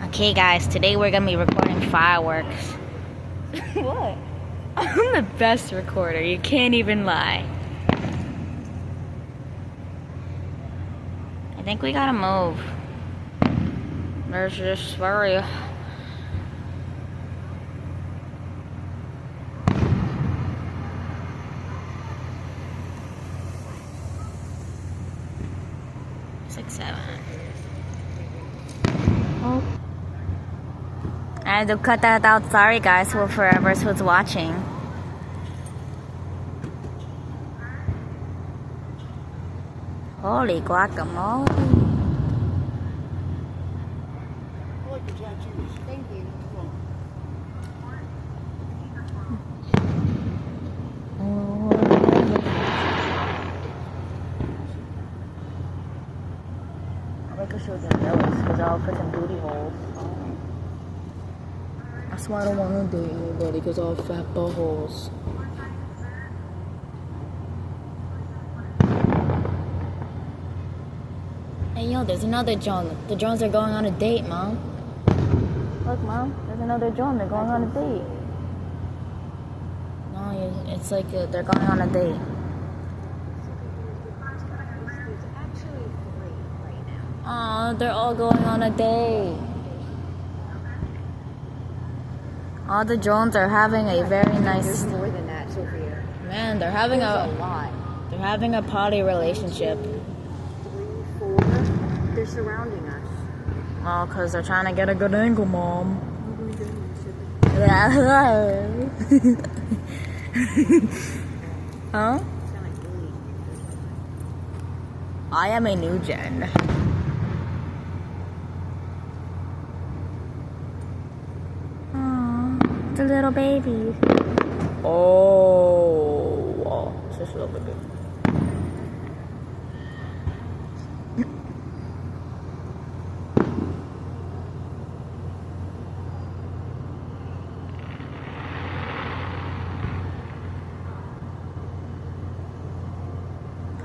Okay guys, today we're gonna be recording fireworks. What? I'm the best recorder, you can't even lie. I think we gotta move. There's just very... Six, seven. Oh. I had to cut that out. Sorry guys, for forever who's watching. Holy guacamole. I like the tattoos. Thank you. I like to show them those because I'll put some booty holes. That's why I don't want to date anybody because I'll fat buttholes. Hey yo, there's another John. The Jones are going on a date, Mom. Look, Mom, there's another John. They're going on a date. No, it's like they're going on a date. Aw, they're all going on a date. All the Jones are having a very nice... There's more than that, Sophia. Man, they're having a lot. They're having a poly relationship. 3, 4. They're surrounding us. Oh, because they're trying to get a good angle, Mom. Huh? I am a new gen. Aww, the little baby. Oh, this is a little bit.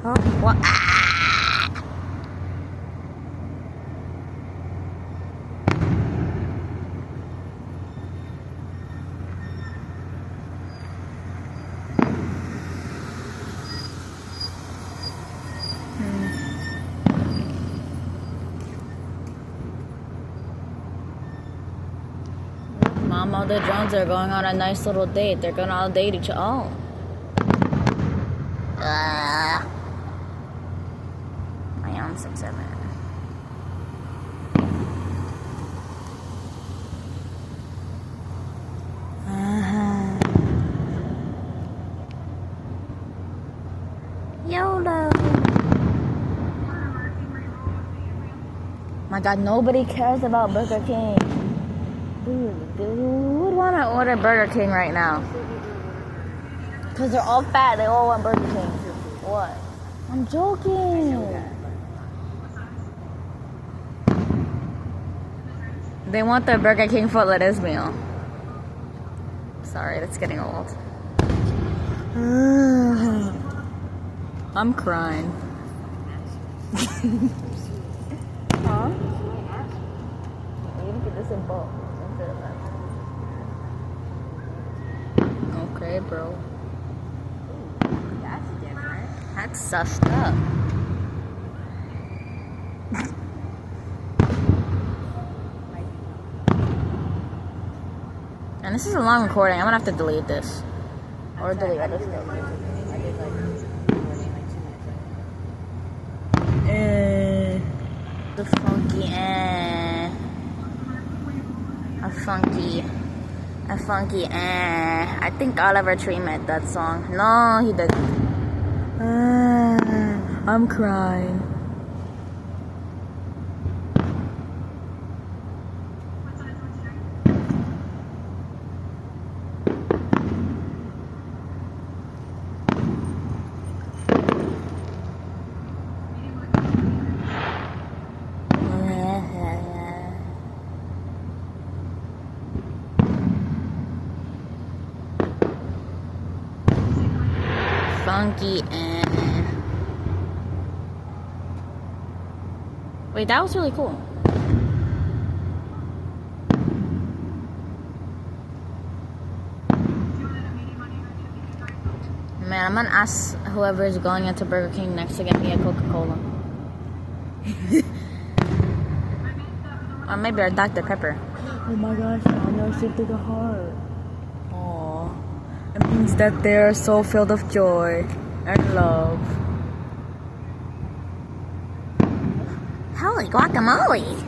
Oh, what? Ah! Mama, the Jones are going on a nice little date. They're gonna all date each other. Oh. I am 6'7". YOLO. My God, nobody cares about Burger King. Dude, who would want to order Burger King right now? Because they're all fat. They all want Burger King. What? I'm joking. They want their Burger King foot lettuce meal. Sorry, that's getting old. I'm crying. Huh? You can get this in bulk. Okay, bro. Ooh, that's different. That's sussed up. And this is a long recording. I'm gonna have to delete this. Or delete other stuff. I did like 2 minutes. The funky a funky I think Oliver Tree made that song. No, he didn't. I'm crying. Funky Wait, that was really cool. I'm gonna ask whoever is going into Burger King next to get me a Coca-Cola. Or maybe a Dr. Pepper. Oh my gosh, Anna received the heart. Aww. It means that they're so filled of joy and love. Holy guacamole!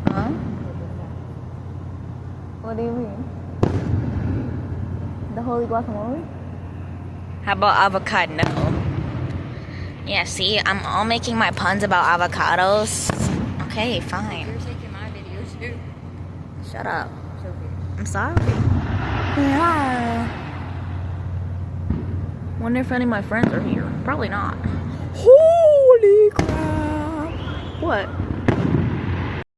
Huh? What do you mean? The holy guacamole? How about avocado? Yeah, see, I'm all making my puns about avocados. Okay, fine. You're taking my videos too. Shut up. Sophie. I'm sorry. Yeah. Wonder if any of my friends are here. Probably not. Holy crap. What?